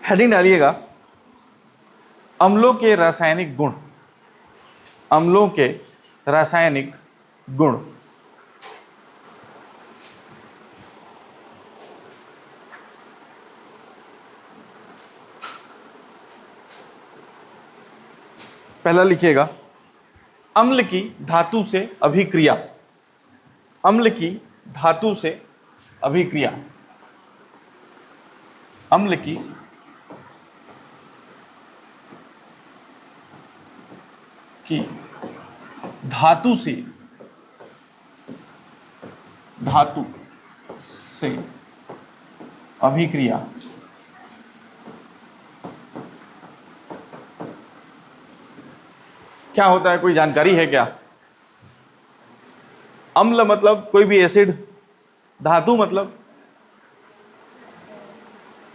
Heading डालिएगा अम्लों के रासायनिक गुण। अम्लों के रासायनिक गुण। पहला लिखिएगा अम्ल की धातु से अभिक्रिया। अम्ल की धातु से अभिक्रिया। अम्ल की धातु से अभिक्रिया। क्या होता है, कोई जानकारी है क्या? अम्ल मतलब कोई भी एसिड, धातु मतलब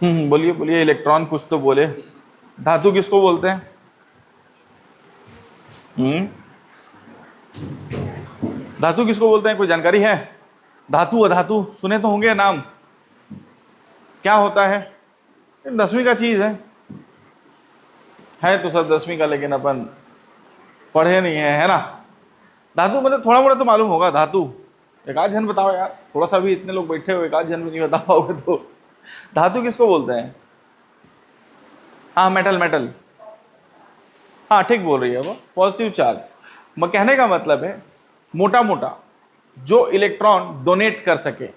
बोलिए बोलिए, इलेक्ट्रॉन कुछ तो बोले। धातु किसको बोलते हैं? धातु किसको बोलते हैं, कोई जानकारी है? धातु अधातु सुने तो होंगे नाम। क्या होता है? 10वीं का चीज है तो सब 10वीं का, लेकिन अपन पढ़े नहीं है ना। धातु मतलब थोड़ा मोड़ा तो मालूम होगा। धातु एक आध जन बताओ यार, थोड़ा सा भी, इतने लोग बैठे हुए, एक आध जन भी नहीं बता पाओगे तो। धातु किसको बोलते हैं? हाँ मेटल, मेटल, हाँ ठीक बोल रही है वो, पॉजिटिव चार्ज। कहने का मतलब है मोटा मोटा जो इलेक्ट्रॉन डोनेट कर सके,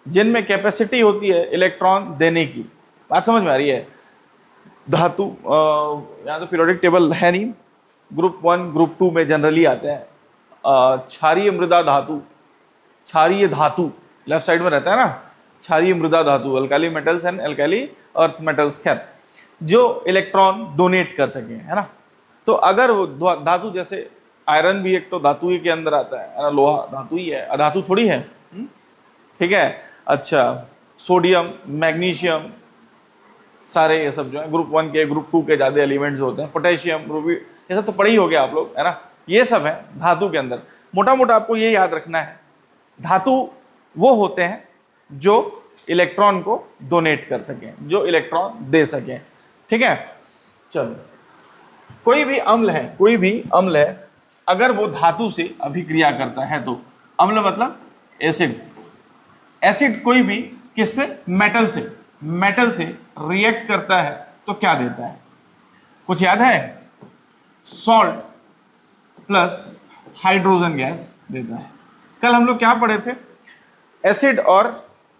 जिनमें कैपेसिटी होती है इलेक्ट्रॉन देने की। बात समझ में आ रही है? धातु यहाँ तो पीरियोडिक टेबल है नहीं, ग्रुप 1 ग्रुप 2 में जनरली आते हैं। क्षारीय मृदा धातु, क्षारीय धातु लेफ्ट साइड में रहता है ना, क्षारीय मृदा धातु, alkali metals and alkali earth metals, खैर जो इलेक्ट्रॉन डोनेट कर सके, है ना। तो अगर वो धातु, जैसे आयरन भी एक तो धातु ही के अंदर आता है ना, लोहा धातु ही है, अधातु थोड़ी है, ठीक है। अच्छा, सोडियम, मैग्नीशियम, सारे ये सब जो है ग्रुप 1 के ग्रुप 2 के ज़्यादा एलिमेंट्स होते हैं। पोटेशियम, रूबी, ये सब तो पढ़े ही हो गया आप लोग, है ना। ये सब है धातु के अंदर। मोटा मोटा आपको ये याद रखना है, धातु वो होते हैं जो इलेक्ट्रॉन को डोनेट कर सकें, जो इलेक्ट्रॉन दे सकें, ठीक है। चलो, कोई भी अम्ल है, कोई भी अम्ल है, अगर वो धातु से अभिक्रिया करता है तो, अम्ल मतलब एसिड, एसिड कोई भी किससे? मेटल से, मेटल से रिएक्ट करता है तो क्या देता है? कुछ याद है? सॉल्ट प्लस हाइड्रोजन गैस देता है। कल हम लोग क्या पढ़े थे? एसिड और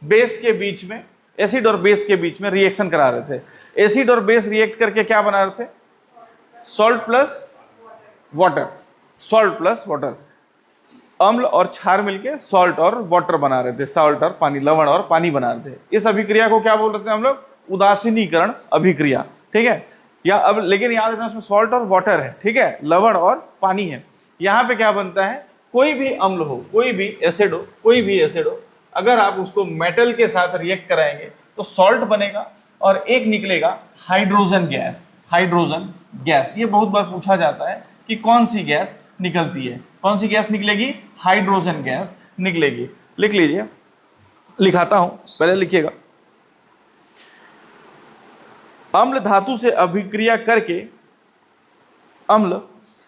बेस के बीच में, एसिड और बेस के बीच में रिएक्शन करा रहे थे। एसिड और बेस रिएक्ट करके क्या बना रहे थे? Salt plus water, salt plus water. अम्ल और क्षार मिलके सॉल्ट और वाटर बना रहे थे, सॉल्ट और पानी, लवण और पानी बना रहे थे। इस अभिक्रिया को क्या बोल रहे थे हम लोग? उदासीनीकरण अभिक्रिया, ठीक है। या अब लेकिन याद रखना, उसमें सॉल्ट और वाटर है, ठीक है, लवण और पानी है। यहाँ पे क्या बनता है? कोई भी अम्ल हो, कोई भी एसिड हो, कोई भी एसिड हो, अगर आप उसको मेटल के साथ रिएक्ट कराएंगे तो सॉल्ट बनेगा और एक निकलेगा हाइड्रोजन गैस। हाइड्रोजन गैस, ये बहुत बार पूछा जाता है कि कौन सी गैस निकलती है, कौन सी गैस निकलेगी? हाइड्रोजन गैस निकलेगी। लिख लीजिए, लिखाता हूं, पहले लिखिएगा। अम्ल धातु से अभिक्रिया करके, अम्ल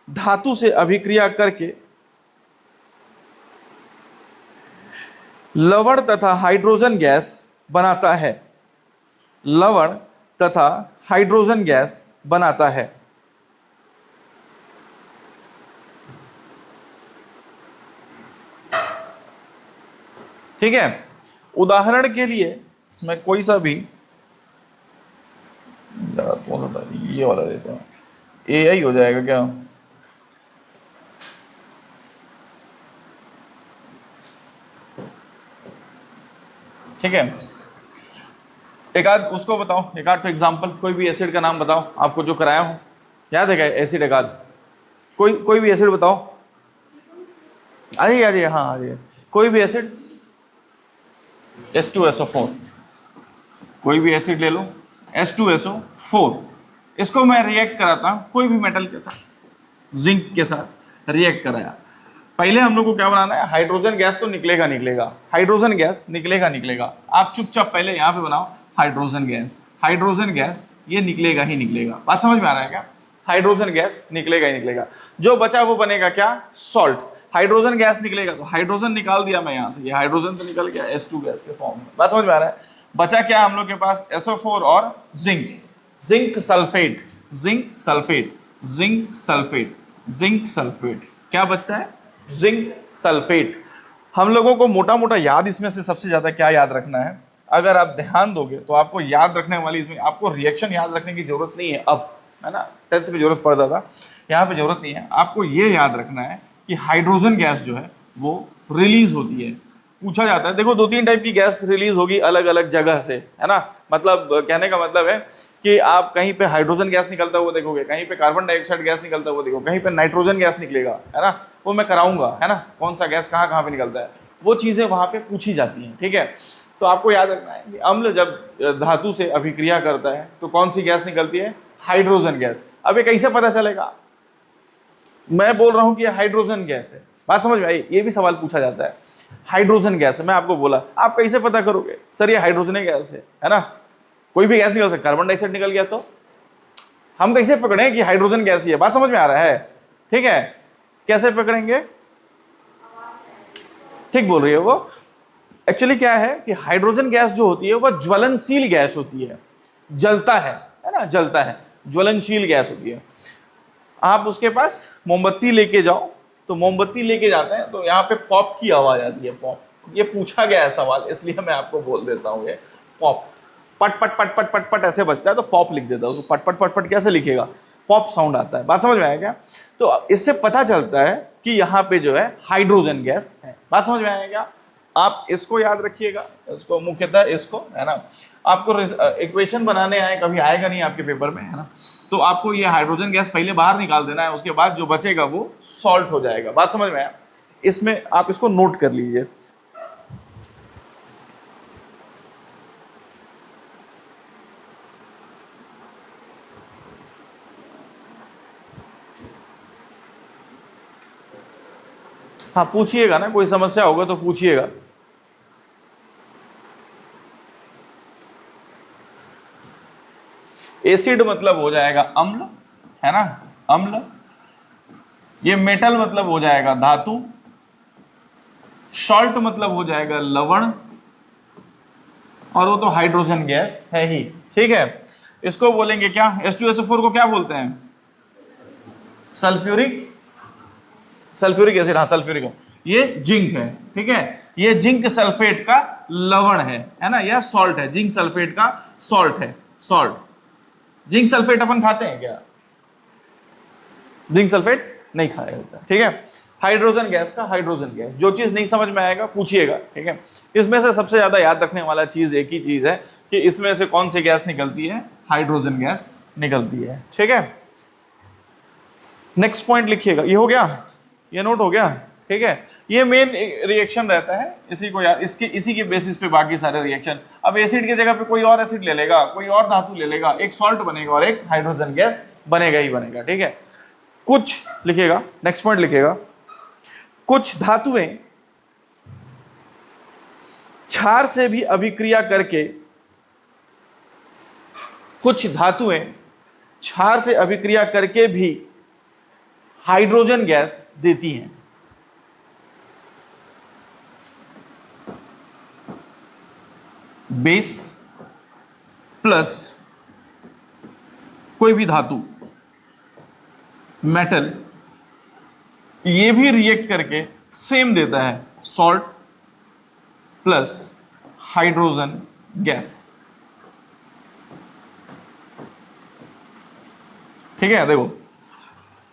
धातु से अभिक्रिया करके लवण तथा हाइड्रोजन गैस बनाता है। लवण तथा हाइड्रोजन गैस बनाता है। ठीक है। उदाहरण के लिए मैं कोई सा भी, कौन सा ये वाला देता हूं, AI हो जाएगा क्या? ठीक है, एक आध उसको बताओ, एक आध तो एग्जाम्पल, कोई भी एसिड का नाम बताओ आपको जो कराया हो, याद है क्या एसिड? एक आध कोई भी एसिड बताओ। आ जाइए, हाँ आ जाइए। कोई भी एसिड, H2SO4, कोई भी एसिड ले लो, H2SO4, इसको मैं रिएक्ट कराता हूं कोई भी मेटल के साथ, जिंक के साथ रिएक्ट कराया। पहले हम लोग को क्या बनाना है? हाइड्रोजन गैस तो निकलेगा, हाइड्रोजन गैस निकलेगा। आप चुपचाप पहले यहाँ पे बनाओ हाइड्रोजन गैस। हाइड्रोजन गैस ये निकलेगा ही निकलेगा। बात समझ में आ रहा है क्या? हाइड्रोजन गैस निकलेगा ही निकलेगा। जो बचा वो बनेगा क्या? सॉल्ट। हाइड्रोजन गैस निकलेगा तो हाइड्रोजन निकाल दिया मैं यहाँ से, ये हाइड्रोजन तो निकल गया H2 गैस के फॉर्म में। बात समझ में आ रहा है? बचा क्या हम लोग के पास? SO4 और zinc, zinc sulphate, zinc sulphate, zinc sulphate, zinc sulphate. क्या बचता है? Zinc sulphate. हम लोगों को मोटा मोटा याद इसमें से सबसे ज्यादा क्या याद रखना है? अगर आप ध्यान दोगे तो आपको याद रखने वाली, इसमें आपको रिएक्शन याद रखने की जरूरत नहीं है अब, है ना? 10th में जरूरत पड़ता था, यहाँ पे जरूरत नहीं है। आपको ये याद रखना है कि हाइड्रोजन गैस जो है वो रिलीज होती है। पूछा जाता है, देखो 2-3 टाइप की गैस रिलीज होगी अलग अलग जगह से, है ना? मतलब कहने का मतलब है कि आप कहीं पे हाइड्रोजन गैस निकलता हुआ देखोगे, कहीं पे कार्बन डाइऑक्साइड गैस निकलता हुआ देखोगे, कहीं पे नाइट्रोजन गैस निकलेगा, है ना? वो मैं कराऊंगा, है ना, कौन सा गैस कहाँ कहाँ पे निकलता है, वो चीजें वहां पे पूछी जाती हैं। ठीक है, तो आपको याद रखना है कि अम्ल जब धातु से अभिक्रिया करता है तो कौन सी गैस निकलती है? Hydrogen gas. अब ये कैसे पता चलेगा? मैं बोल रहा हूं कि ये हाइड्रोजन गैस है, बात समझ में आई? ये भी सवाल पूछा जाता है, हाइड्रोजन गैस है, मैं आपको बोला, आप कैसे पता करोगे? सर ये हाइड्रोजन गैस है ना? कोई भी गैस निकल सकता है, कार्बन डाइऑक्साइड निकल गया तो हम कैसे पकड़े कि हाइड्रोजन गैस ही है? बात समझ में आ रहा है? ठीक है, कैसे पकड़ेंगे? ठीक बोल रही है वो। एक्चुअली क्या है कि हाइड्रोजन गैस जो होती है वह ज्वलनशील गैस होती है, जलता है ना, जलता है, ज्वलनशील गैस होती है। आप उसके पास मोमबत्ती लेके जाओ, तो मोमबत्ती लेके जाते हैं तो यहाँ पे पॉप की आवाज आती है, पॉप। ये पूछा गया है सवाल, इसलिए मैं आपको बोल देता हूँ, ये पॉप, पट पट पट पट पट पट ऐसे बजता है तो पॉप लिख देता हूँ। पट पट पट पट कैसे लिखेगा? पॉप साउंड आता है। बात समझ में आया क्या? तो इससे पता चलता है कि यहाँ पे जो है हाइड्रोजन गैस है। बात समझ में आया क्या? आप इसको याद रखिएगा, इसको मुख्यतः इसको, है ना? आपको इक्वेशन बनाने आए, कभी आएगा नहीं आपके पेपर में, है ना? तो आपको ये हाइड्रोजन गैस पहले बाहर निकाल देना है, उसके बाद जो बचेगा वो सॉल्ट हो जाएगा। बात समझ में आया? इसमें आप इसको नोट कर लीजिए। हाँ पूछिएगा ना, कोई समस्या होगा तो पूछिएगा। एसिड मतलब हो जाएगा अम्ल, है ना, अम्ल। ये मेटल मतलब हो जाएगा धातु, सॉल्ट मतलब हो जाएगा लवण, और वो तो हाइड्रोजन गैस है ही। ठीक है, इसको बोलेंगे क्या? H2SO4 को क्या बोलते हैं? सल्फ्यूरिक, सल्फ्यूरिक एसिड, हाँ सल्फ्यूरिक। ये जिंक है, ठीक है, ये जिंक सल्फेट का लवण है ना, यह सॉल्ट है, जिंक सल्फेट का सॉल्ट है, सॉल्ट। जिंक सल्फेट अपन खाते हैं क्या? जिंक सल्फेट नहीं खाया जाता, ठीक है। हाइड्रोजन गैस का हाइड्रोजन गैस, जो चीज नहीं समझ में आएगा पूछिएगा, ठीक है। इसमें से सबसे ज्यादा याद रखने वाला चीज एक ही चीज है कि इसमें से कौन सी गैस निकलती है? हाइड्रोजन गैस निकलती है, ठीक है। नेक्स्ट पॉइंट लिखिएगा, ये हो गया, ये नोट हो गया, ठीक है। ये मेन रिएक्शन रहता है, इसी को यार, इसके इसी के बेसिस पे बाकी सारे रिएक्शन। अब एसिड की जगह पे कोई और एसिड ले लेगा, कोई और धातु ले लेगा, एक सॉल्ट बनेगा और एक हाइड्रोजन गैस बनेगा ही बनेगा, ठीक है। कुछ लिखिएगा, नेक्स्ट पॉइंट लिखिएगा, कुछ धातुएं क्षार से भी अभिक्रिया करके, कुछ धातुएं क्षार से अभिक्रिया करके भी हाइड्रोजन गैस देती हैं। बेस प्लस कोई भी धातु, मेटल, ये भी रिएक्ट करके सेम देता है, सॉल्ट प्लस हाइड्रोजन गैस, ठीक है। देखो,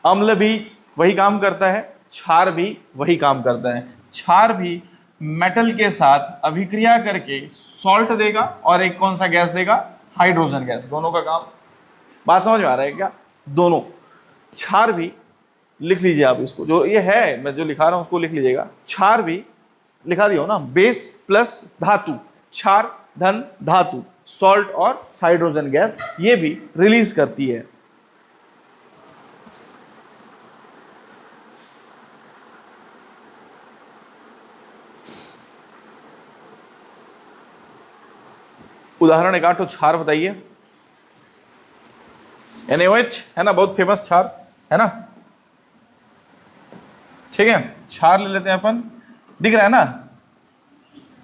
अम्ल भी वही काम करता है, क्षार भी वही काम करता है। क्षार भी मेटल के साथ अभिक्रिया करके सॉल्ट देगा और एक कौन सा गैस देगा? Hydrogen gas. दोनों का काम, बात समझ में आ रहा है क्या? दोनों। क्षार भी, लिख लीजिए आप इसको, जो ये है मैं जो लिखा रहा हूं उसको लिख लीजिएगा। क्षार भी लिखा दिया हो ना, बेस प्लस धातु, क्षार धन धातु, सॉल्ट और हाइड्रोजन गैस, ये भी रिलीज करती है। उदाहरण एक आठ तो क्षार बताइए। NaOH है ना, बहुत फेमस क्षार है ना, ठीक है। क्षार ले लेते हैं अपन, दिख रहा है ना,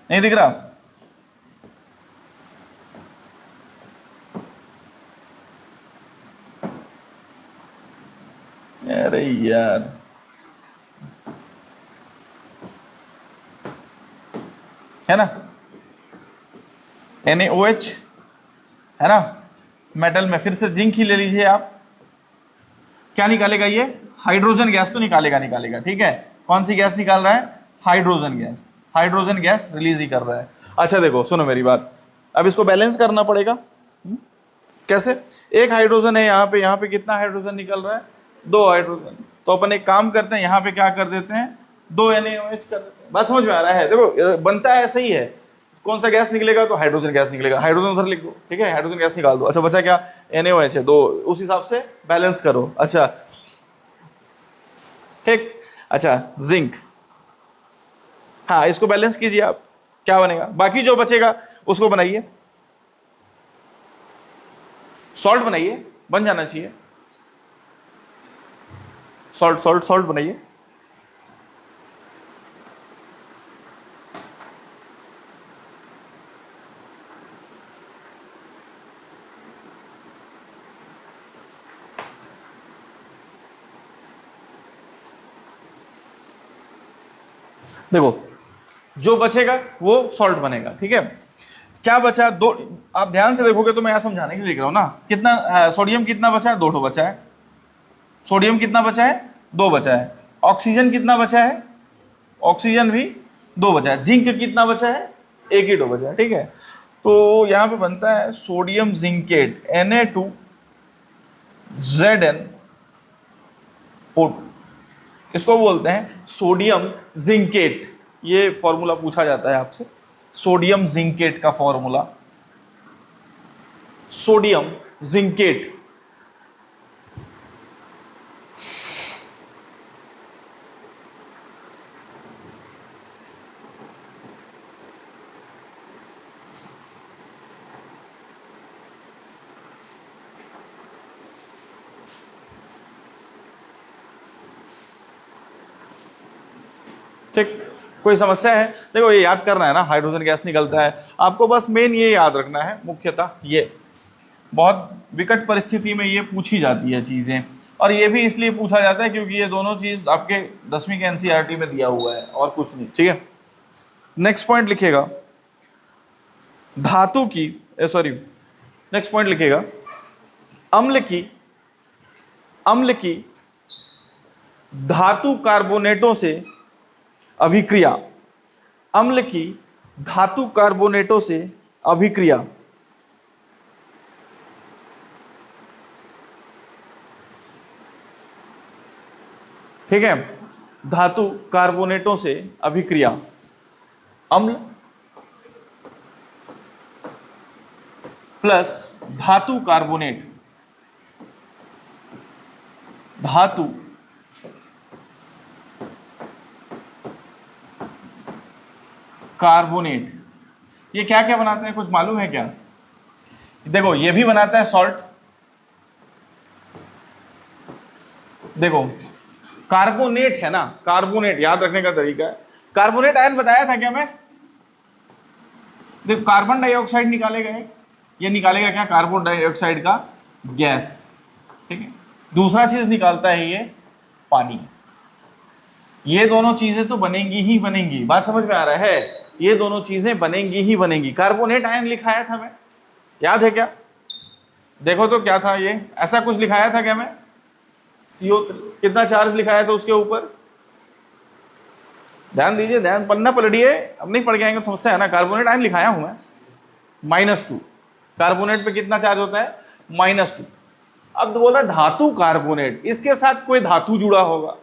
नहीं दिख रहा? अरे यार, है ना, NaOH है ना, मेटल में फिर से जिंक ही ले लीजिए आप, क्या निकालेगा ये? हाइड्रोजन गैस तो निकालेगा, ठीक है। कौन सी गैस निकाल रहा है? Hydrogen gas. Hydrogen gas release ही कर रहा है। अच्छा देखो, सुनो मेरी बात, अब इसको बैलेंस करना पड़ेगा। कैसे? एक हाइड्रोजन है यहाँ पे कितना हाइड्रोजन निकल रहा है? 2 हाइड्रोजन। तो अपन एक काम करते हैं, यहाँ पे क्या कर देते हैं, 2 NaOH कर देते हैं। बात समझ में आ रहा है? देखो बनता है ऐसा ही है, कौन सा गैस निकलेगा? तो हाइड्रोजन गैस निकलेगा, हाइड्रोजन उधर लिख दो, ठीक है, हाइड्रोजन गैस निकाल दो। अच्छा बचा क्या? NaOH है 2, उस हिसाब से बैलेंस करो। अच्छा ठीक, अच्छा जिंक, हाँ इसको बैलेंस कीजिए आप, क्या बनेगा? बाकी जो बचेगा उसको बनाइए, सॉल्ट बनाइए, बन जाना चाहिए, सॉल्ट बनाइए। देखो जो बचेगा वो सॉल्ट बनेगा, ठीक है। क्या बचा? 2, आप ध्यान से देखोगे तो मैं यहां समझाने के लिए लिख रहा हूं ना। कितना सोडियम कितना बचा है? 2 ठो बचा है। सोडियम कितना बचा है? 2 बचा है। ऑक्सीजन कितना बचा है? ऑक्सीजन भी 2 बचा है। जिंक कितना बचा है? 1 ही 2 बचा है, ठीक है। तो यहां पे बनता है सोडियम जिंकेट, Na2Zn O2, इसको बोलते हैं सोडियम जिंकेट। ये फॉर्मूला पूछा जाता है आपसे, सोडियम जिंकेट का फॉर्मूला, सोडियम जिंकेट। ठीक, कोई समस्या है? देखो ये याद करना है ना, हाइड्रोजन गैस निकलता है, आपको बस मेन ये याद रखना है मुख्यतः। ये बहुत विकट परिस्थिति में ये पूछी जाती है चीजें, और ये भी इसलिए पूछा जाता है क्योंकि ये दोनों चीज आपके 10वीं के NCERT में दिया हुआ है और कुछ नहीं, ठीक है। नेक्स्ट पॉइंट लिखेगा धातु की, सॉरी नेक्स्ट पॉइंट लिखेगा अम्ल की धातु कार्बोनेटों से अभिक्रिया, अम्ल की धातु कार्बोनेटों से अभिक्रिया, ठीक है, धातु कार्बोनेटों से अभिक्रिया, अम्ल प्लस धातु कार्बोनेट, धातु कार्बोनेट, ये क्या क्या बनाते हैं, कुछ मालूम है क्या? देखो ये भी बनाता है सॉल्ट, देखो कार्बोनेट है ना, कार्बोनेट याद रखने का तरीका है, कार्बोनेट आयन बताया था क्या मैं? देखो कार्बन डाइऑक्साइड निकालेगा, ये निकालेगा क्या? कार्बन डाइऑक्साइड का गैस, ठीक है। दूसरा चीज निकालता है ये पानी। ये दोनों चीजें तो बनेंगी ही बनेंगी, बात समझ में आ रहा है? ये दोनों चीजें बनेंगी ही बनेंगी। कार्बोनेट आयन लिखाया था मैं, याद है क्या? देखो तो क्या था ये, ऐसा कुछ लिखाया था क्या मैं? CO3 कितना चार्ज लिखाया था उसके ऊपर? ध्यान दीजिए, ध्यान, पन्ना पलटिए, अब नहीं पढ़ के आएंगे तो समस्या है ना। कार्बोनेट आयन लिखाया हूं मैं, -2। कार्बोनेट पे कितना चार्ज होता है? -2। अब बोला धातु कार्बोनेट, इसके साथ कोई धातु जुड़ा होगा,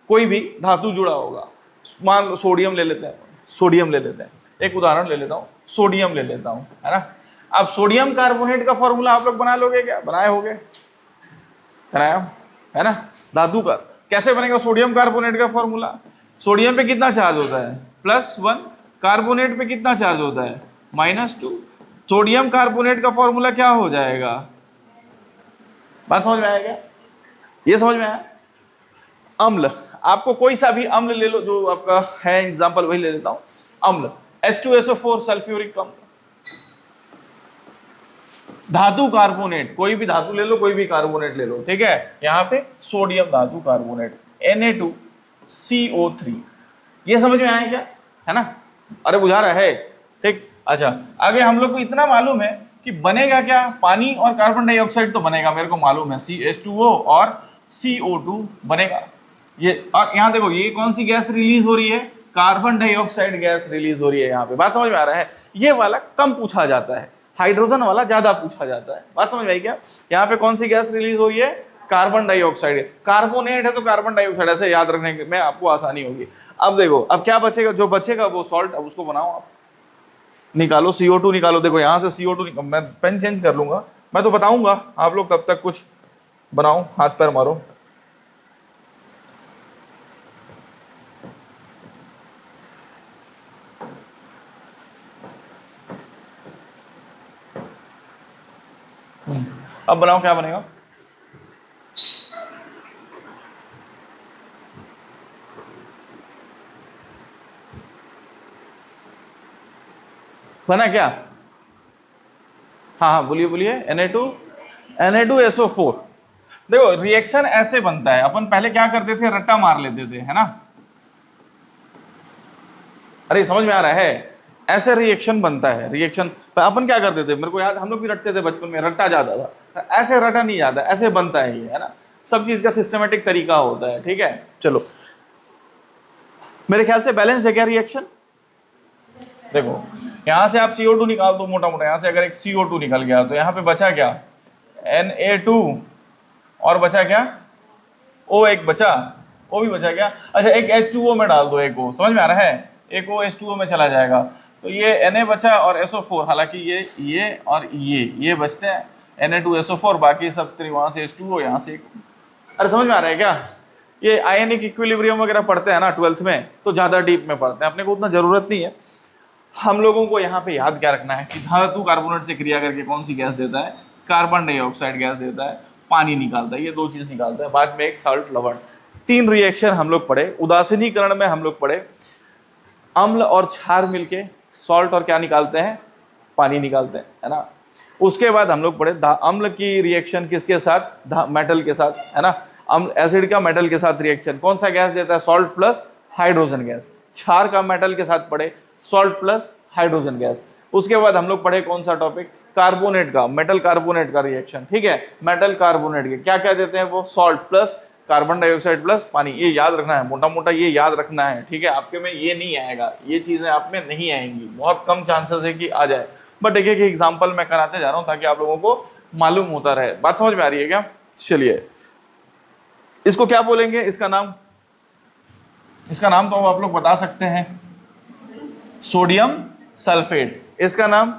कोई भी धातु जुड़ा होगा। मान लो सोडियम ले लेते हैं, सोडियम ले लेते हैं, एक उदाहरण ले लेता हूं, सोडियम ले लेता हूं, है ना। अब सोडियम कार्बोनेट का फॉर्मूला आप लोग बना लोगे क्या? बनाए होगे, बनाया है ना। धातु का कैसे बनेगा सोडियम कार्बोनेट का फॉर्मूला? सोडियम पे कितना चार्ज होता है? +1। कार्बोनेट पे कितना चार्ज होता है? -2। सोडियम कार्बोनेट का फॉर्मूला क्या हो जाएगा? बात समझ में आया क्या? ये समझ में आया? अम्ल, आपको कोई सा भी अम्ल ले लो जो आपका है, एग्जांपल वही ले लेता हूं। अम्ल H2SO4 सल्फ्यूरिक अम्ल। धातु कार्बोनेट, कोई भी धातु ले लो, कोई भी कार्बोनेट ले लो, ठीक है। यहाँ पे सोडियम धातु कार्बोनेट Na2CO3। ये समझ में आया क्या? है ना? अरे बुझा रहा है, ठीक। अच्छा, आगे हम लोग को इतना मालूम है कि बनेगा क्या, पानी और कार्बन डाइऑक्साइड तो बनेगा, मेरे को मालूम है, CH2O और CO2 बनेगा। ये और यहाँ देखो, ये कौन सी गैस रिलीज हो रही है? कार्बन डाइऑक्साइड गैस रिलीज हो रही है यहाँ पे। बात समझ में आ रहा है? ये वाला कम पूछा जाता है, हाइड्रोजन वाला ज्यादा पूछा जाता है। बात समझ में आई क्या? यहाँ पे कौन सी गैस रिलीज हो रही है? Carbon dioxide. कार्बोनेट है तो कार्बन डाइऑक्साइड, ऐसे याद रखने में आपको आसानी होगी। अब देखो, अब क्या बचेगा? जो बचेगा वो सॉल्ट, अब उसको बनाओ आप, निकालो CO2 निकालो। देखो यहाँ से CO2 मैं पेन चेंज कर लूंगा, मैं तो बताऊंगा, आप लोग तब तक कुछ बनाओ, हाथ पैर मारो। अब बनाओ, क्या बनेगा? बना क्या? हाँ हाँ बोलिए बोलिए। Na2SO4। देखो रिएक्शन ऐसे बनता है, अपन पहले क्या करते थे, रट्टा मार लेते थे, है ना? अरे समझ में आ रहा है? ऐसे रिएक्शन बनता है। रिएक्शन अपन क्या करते थे, मेरे को याद, हम लोग भी रटते थे बचपन में, रट्टा जाता था। ऐसे रटा नहीं जाता, ऐसे बनता है ये, है ना? सब चीज का सिस्टमेटिक तरीका होता है, ठीक है। चलो, मेरे ख्याल से बैलेंस है क्या रिएक्शन? देखो यहां से आप CO2 निकाल दो मोटा मोटा, यहां से अगर एक CO2 निकल गया तो यहाँ पे बचा क्या? Na2, और बचा क्या? O एक बचा, O भी बचा क्या? अच्छा, एक H2O में डाल दो, एक O, समझ में आ रहा है? एक O H2O में चला जाएगा, तो ये Na बचा और SO4, हालांकि ये और ये बचते हैं, Na2SO4, बाकी सब वहां से H2O, यहाँ से एक। अरे समझ में आ रहा है क्या? ये आयनिक इक्विलिब्रियम वगैरह पढ़ते हैं ना 12th में, तो ज्यादा डीप में पढ़ते हैं, अपने को उतना जरूरत नहीं है। हम लोगों को यहाँ पे याद क्या रखना है कि धातु कार्बोनेट से क्रिया करके कौन सी गैस देता है? कार्बन डाइऑक्साइड गैस देता है, पानी निकालता है, ये दो चीज निकालता है, बाद में एक साल्ट लवण। तीन रिएक्शन हम लोग पढ़े। उदासीनीकरण में हम लोग पढ़े अम्ल और क्षार मिलके सॉल्ट और क्या निकालते हैं? पानी निकालते हैं, है ना? उसके बाद हम लोग पढ़े अम्ल की रिएक्शन किसके साथ? मेटल के साथ, है ना? अम्ल एसिड का मेटल के साथ रिएक्शन कौन सा गैस देता है? Salt plus hydrogen gas. क्षार का मेटल के साथ पढ़े सॉल्ट प्लस हाइड्रोजन गैस। उसके बाद हम लोग पढ़े कौन सा टॉपिक? कार्बोनेट का, मेटल कार्बोनेट का रिएक्शन, ठीक है। मेटल कार्बोनेट के क्या क्या देते हैं वो? Salt plus carbon dioxide plus पानी। ये याद रखना है, मोटा मोटा ये याद रखना है, ठीक है। आपके में ये नहीं आएगा, ये चीजें आप में नहीं आएंगी, बहुत कम चांसेस है कि आ जाए, बट एक एक एग्जाम्पल मैं कराते जा रहा हूं ताकि आप लोगों को मालूम होता रहे। बात समझ में आ रही है क्या? चलिए, इसको क्या बोलेंगे? इसका नाम तो आप लोग बता सकते हैं, सोडियम सल्फेट। इसका नाम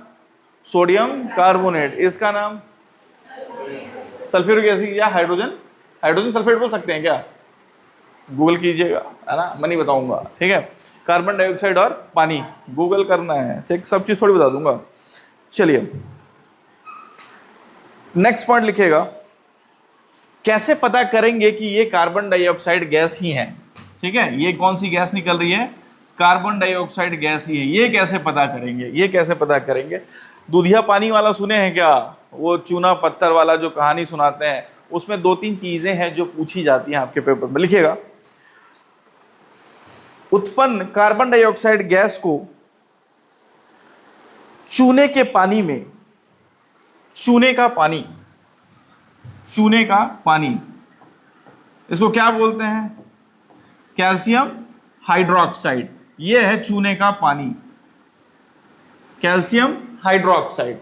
सोडियम कार्बोनेट। इसका नाम सल्फ्यूरिक एसिड या हाइड्रोजन सल्फेट बोल सकते हैं क्या? गूगल कीजिएगा, है ना, मैं नहीं बताऊंगा, ठीक है। कार्बन डाइऑक्साइड और पानी गूगल करना है, ठीक, सब चीज थोड़ी बता दूंगा। चलिए नेक्स्ट पॉइंट लिखिएगा, कैसे पता करेंगे कि ये कार्बन डाइऑक्साइड गैस ही है? ठीक है, ये कौन सी गैस निकल रही है? कार्बन डाइऑक्साइड गैस ही है। ये कैसे पता करेंगे? दूधिया पानी वाला सुने हैं क्या? वो चूना पत्थर वाला जो कहानी सुनाते हैं, उसमें दो तीन चीजें हैं जो पूछी जाती हैं आपके पेपर में, लिखिएगा। उत्पन्न कार्बन डाइऑक्साइड गैस को चूने के पानी में, चूने का पानी, इसको क्या बोलते हैं? Calcium hydroxide. ये है चूने का पानी, कैल्शियम हाइड्रोक्साइड,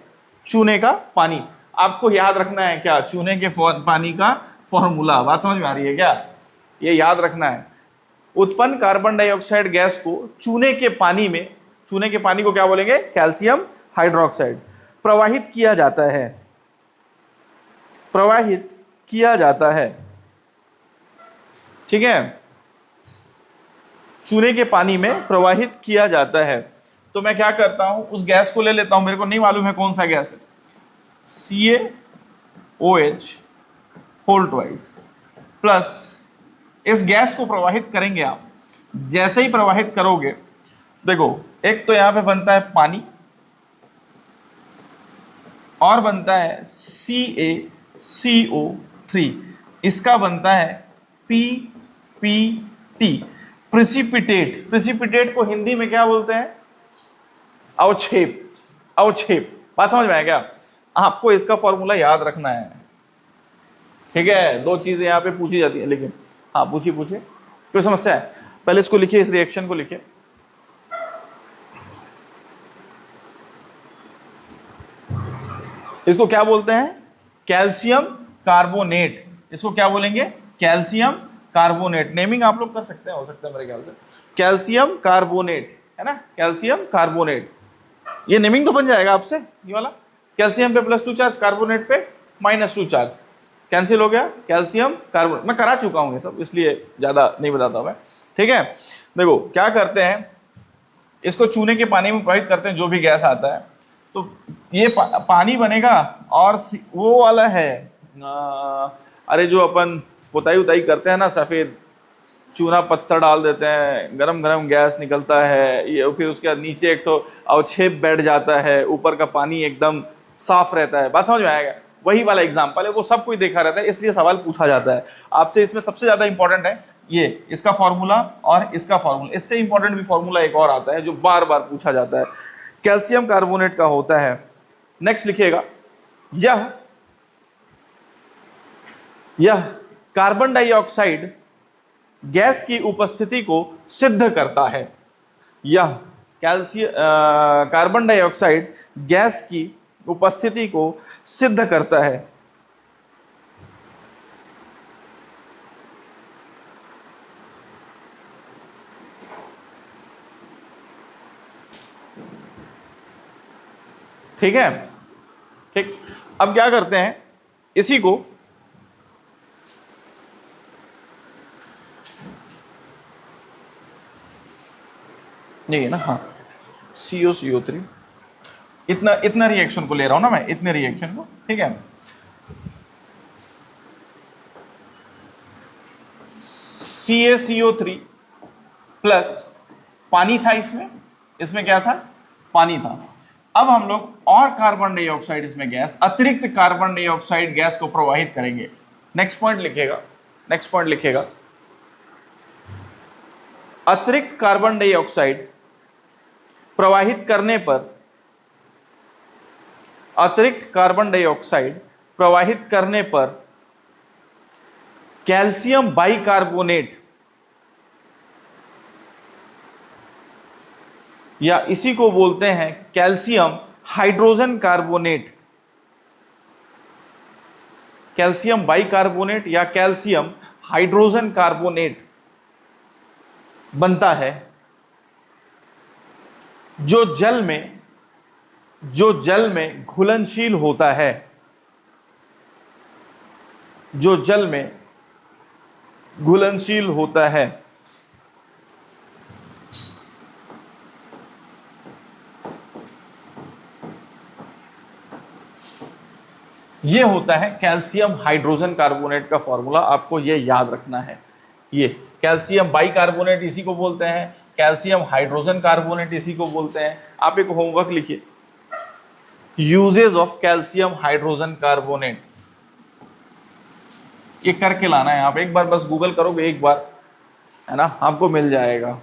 चूने का पानी। आपको याद रखना है क्या? चूने के पानी का फॉर्मूला। बात समझ में आ रही है क्या? ये याद रखना है। उत्पन्न कार्बन डाइऑक्साइड गैस को चूने के पानी में, चूने के पानी को क्या बोलेंगे? Calcium hydroxide. प्रवाहित किया जाता है, ठीक है, चूने के पानी में प्रवाहित किया जाता है। तो मैं क्या करता हूं, उस गैस को ले लेता हूं, मेरे को नहीं मालूम है कौन सा गैस है, CaOH होल ट्वाइस प्लस इस गैस को प्रवाहित करेंगे आप। जैसे ही प्रवाहित करोगे, देखो एक तो यहां पे बनता है पानी और बनता है CaCO3, इसका बनता है PPT, प्रिसिपिटेट। प्रिसिपिटेट को हिंदी में क्या बोलते हैं? अवक्षेप। अवक्षेप, बात समझ में आया क्या? आपको इसका फॉर्मूला याद रखना है, ठीक है। दो चीजें यहां पे पूछी जाती है, लेकिन हाँ पूछिए पूछिए, कोई समस्या है? पहले इसको लिखिए, इस रिएक्शन को लिखिए। इसको क्या बोलते हैं? Calcium carbonate. इसको क्या बोलेंगे? Calcium carbonate. नेमिंग आप लोग कर सकते हैं, हो सकता है मेरे ख्याल से। कैल्शियम कार्बोनेट है ना, कैल्शियम कार्बोनेट। ये नेमिंग तो बन जाएगा आपसे, ये वाला। कैल्शियम पे +2 चार्ज, कार्बोनेट पे -2 चार्ज, कैंसिल हो गया। कैल्शियम कार्बोनेट, मैं करा चुका हूं ये सब, इसलिए ज्यादा नहीं बताता मैं, ठीक है। देखो क्या करते हैं, इसको चूने के पानी में प्रवाहित करते हैं, जो भी गैस आता है, तो ये पानी बनेगा। और वो वाला है अरे जो अपन पुताई उताई करते हैं ना, सफेद चूना पत्थर डाल देते हैं, गरम गरम गैस निकलता है, ये फिर उसके बाद नीचे एक तो अवक्षेप बैठ जाता है, ऊपर का पानी एकदम साफ रहता है। बात समझ में आएगा? वही वाला एग्जाम्पल है, वो सब कोई देखा रहता है, इसलिए सवाल पूछा जाता है आपसे। इसमें सबसे ज्यादा इंपॉर्टेंट है ये इसका फॉर्मूला और इसका फॉर्मूला। इससे इंपॉर्टेंट भी फॉर्मूला एक और आता है जो बार बार पूछा जाता है, कैल्शियम कार्बोनेट का होता है। नेक्स्ट लिखिएगा, यह कार्बन डाइऑक्साइड गैस की उपस्थिति को सिद्ध करता है। यह कार्बन डाइऑक्साइड गैस की उपस्थिति को सिद्ध करता है। ठीक है, ठीक। अब क्या करते हैं, इसी को नहीं है ना, हाँ CO3, इतना रिएक्शन को ले रहा हूं ना मैं, इतने रिएक्शन को, ठीक है। CaCO3 प्लस पानी था इसमें क्या था? पानी था। अब हम लोग और कार्बन डाइऑक्साइड, इसमें गैस, अतिरिक्त कार्बन डाइऑक्साइड गैस को प्रवाहित करेंगे। नेक्स्ट पॉइंट लिखेगा, अतिरिक्त कार्बन डाइऑक्साइड प्रवाहित करने पर, अतिरिक्त कार्बन डाइऑक्साइड प्रवाहित करने पर कैल्शियम बाइकार्बोनेट, या इसी को बोलते हैं calcium hydrogen carbonate, calcium bicarbonate या कैल्शियम हाइड्रोजन कार्बोनेट बनता है, जो जल में घुलनशील होता है, जो जल में घुलनशील होता है। ये होता है कैल्शियम हाइड्रोजन कार्बोनेट का फॉर्मूला, आपको ये याद रखना है। ये कैल्शियम बाइकार्बोनेट इसी को बोलते हैं, कैल्शियम हाइड्रोजन कार्बोनेट इसी को बोलते हैं। आप एक होमवर्क लिखिए, uses of calcium hydrogen carbonate, ये करके लाना है। आप एक बार बस गूगल करोगे एक बार, है ना, आपको मिल जाएगा।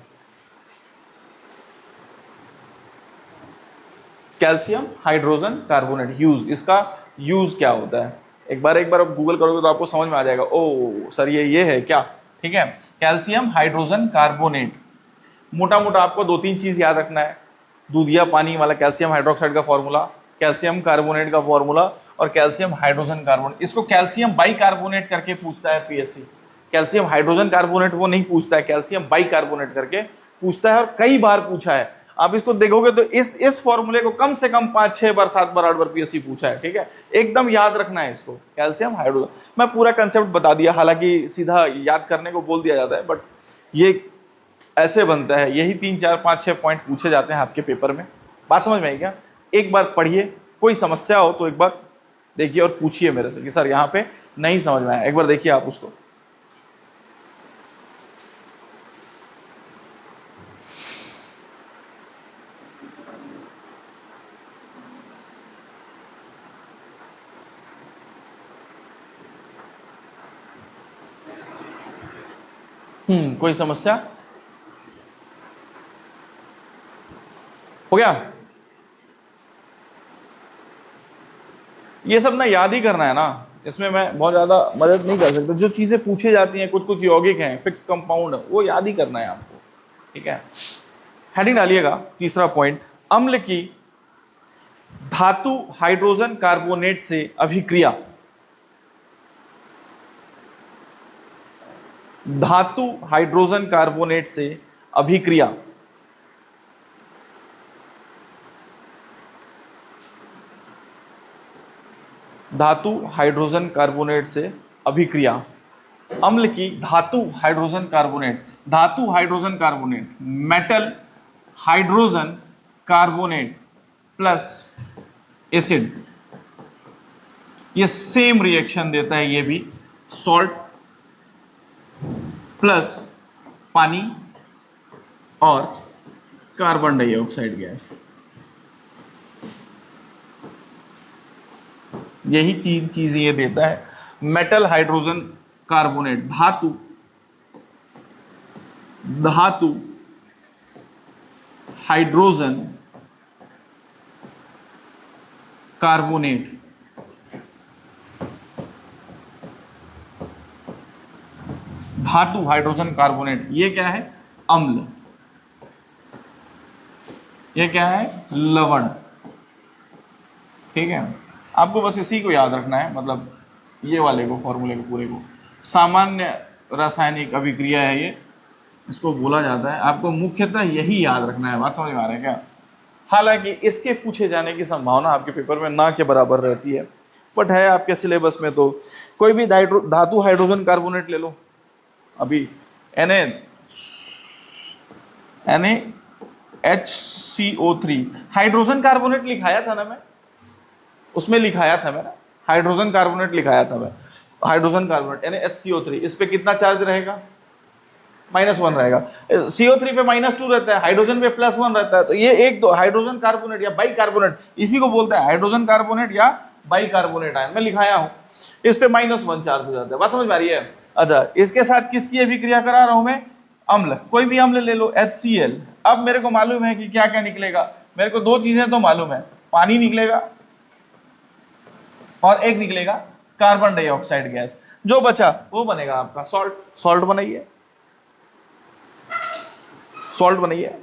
कैल्शियम हाइड्रोजन कार्बोनेट यूज, इसका यूज क्या होता है, एक बार आप गूगल करोगे तो आपको समझ में आ जाएगा। ओ सर ये है क्या, ठीक है। कैल्शियम हाइड्रोजन कार्बोनेट, मोटा मोटा आपको 2-3 चीज याद रखना है। दूध या पानी वाला कैल्शियम हाइड्रोक्साइड का फॉर्मूला, कैल्शियम कार्बोनेट का फॉर्मूला और कैल्शियम हाइड्रोजन कार्बोनेट। इसको कैल्शियम बाइकार्बोनेट करके पूछता है पीएससी, कैल्शियम हाइड्रोजन कार्बोनेट वो नहीं पूछता है, कैल्शियम बाइकार्बोनेट करके पूछता है, और कई बार पूछा है। आप इसको देखोगे तो इस फॉर्मूले को कम से कम 5-6 बार 7 बार 8 बार पीएससी पूछा है, ठीक है। एकदम याद रखना है इसको, कैल्शियम हाइड्रोजन। मैं पूरा कंसेप्ट बता दिया, हालांकि सीधा याद करने को बोल दिया जाता है, बट ये ऐसे बनता है। यही 3, 4, 5, 6 पॉइंट पूछे जाते हैं आपके पेपर में। बात समझ में आई क्या? एक बार पढ़िए, कोई समस्या हो तो एक बार देखिए और पूछिए मेरे से कि सर यहाँ पे नहीं समझ में आया, एक बार देखिए आप उसको। कोई समस्या? हो गया? ये सब ना याद ही करना है ना, इसमें मैं बहुत ज्यादा मदद नहीं कर सकता। जो चीजें पूछी जाती हैं कुछ कुछ यौगिक हैं, फिक्स कंपाउंड, वो याद ही करना है आपको, ठीक है। हेडिंग डालिएगा, तीसरा पॉइंट, अम्ल की धातु हाइड्रोजन कार्बोनेट से अभिक्रिया। धातु हाइड्रोजन कार्बोनेट से अभिक्रिया। धातु हाइड्रोजन कार्बोनेट से अभिक्रिया। अम्ल की धातु हाइड्रोजन कार्बोनेट, धातु hydrogen carbonate, metal hydrogen carbonate plus acid, ये सेम रिएक्शन देता है, ये भी सॉल्ट प्लस पानी और कार्बन डाइऑक्साइड गैस। यही तीन चीजें ये देता है। मेटल हाइड्रोजन कार्बोनेट, धातु धातु हाइड्रोजन कार्बोनेट, धातु हाइड्रोजन कार्बोनेट, ये क्या है? अम्ल। ये क्या है? लवण। ठीक है, आपको बस इसी को याद रखना है, मतलब ये वाले को, फॉर्मूले को पूरे को। सामान्य रासायनिक अभिक्रिया है ये, इसको बोला जाता है। आपको मुख्यतः यही याद रखना है। बात समझ में आ रहा है क्या? हालांकि इसके पूछे जाने की संभावना आपके पेपर में ना के बराबर रहती है, बट है आपके सिलेबस में। तो कोई भी धातु हाइड्रोजन कार्बोनेट ले लो, अभी NaHCO3 हाइड्रोजन कार्बोनेट लिखाया था ना मैं, उसमें लिखाया था मैंने, हाइड्रोजन कार्बोनेट लिखाया था मैं। हाइड्रोजन कार्बोनेट NaHCO3, इस पे कितना चार्ज रहेगा? -1 रहेगा। CO3 पे -2 रहता है, हाइड्रोजन पे +1 रहता है। तो ये एक दो हाइड्रोजन कार्बोनेट या बाइकार्बोनेट, इसी को बोलते हैं हाइड्रोजन कार्बोनेट या बाइकार्बोनेट आयन। मैं लिखाया हूं, इस पे -1 चार्ज हो जाता है। बात समझ में आ रही है? अच्छा, इसके साथ किसकी अभिक्रिया करा रहा हूं मैं? अम्ल। कोई भी अम्ल ले लो, HCl। अब मेरे को मालूम है कि क्या क्या निकलेगा। मेरे को दो चीजें तो मालूम है, पानी निकलेगा और एक निकलेगा कार्बन डाइऑक्साइड गैस। जो बचा वो बनेगा आपका सॉल्ट। सॉल्ट बनाइए, सॉल्ट बनाइए।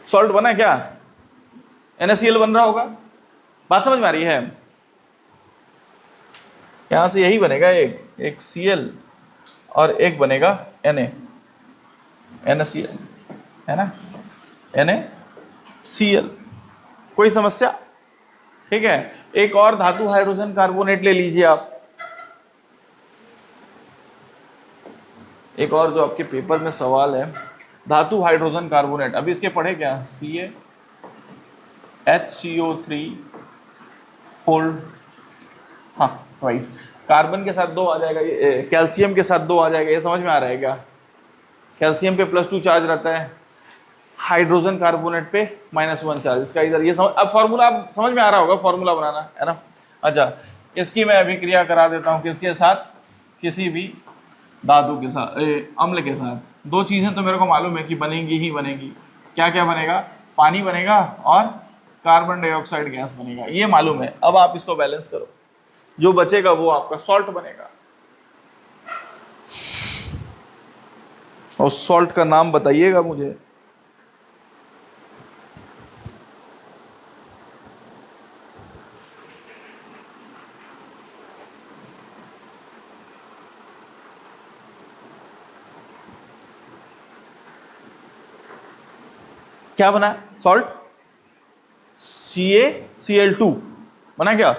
सॉल्ट बना क्या? NaCl बन रहा होगा। बात समझ में आ रही है? यहां से यही बनेगा, एक Cl और एक बनेगा NaCl, है ना? NaCl। कोई समस्या? ठीक है, एक और धातु हाइड्रोजन कार्बोनेट ले लीजिए आप। एक और जो आपके पेपर में सवाल है, धातु हाइड्रोजन कार्बोनेट। अभी इसके पढ़े क्या? CaHCO3 फोल्ड, हाँ ट्वाइस। कार्बन के साथ 2 आ जाएगा, ये कैल्शियम के साथ 2 आ जाएगा। ये समझ में आ रहा है क्या? कैल्शियम पे +2 चार्ज रहता है, हाइड्रोजन कार्बोनेट पे -1 चार्ज। इसका इधर ये समझ, अब फॉर्मूला आप समझ में आ रहा होगा, फॉर्मूला बनाना है ना? अच्छा, इसकी मैं अभिक्रिया करा देता हूँ किसके साथ? किसी भी धातु के साथ, अम्ल के साथ। दो चीजें तो मेरे को मालूम है कि बनेंगी ही बनेंगी। क्या क्या बनेगा? पानी बनेगा और कार्बन डाइऑक्साइड गैस बनेगा, ये मालूम है। अब आप इसको बैलेंस करो, जो बचेगा वो आपका सॉल्ट बनेगा। और सॉल्ट का नाम बताइएगा मुझे। क्या बना सॉल्ट? CaCl2 बना क्या?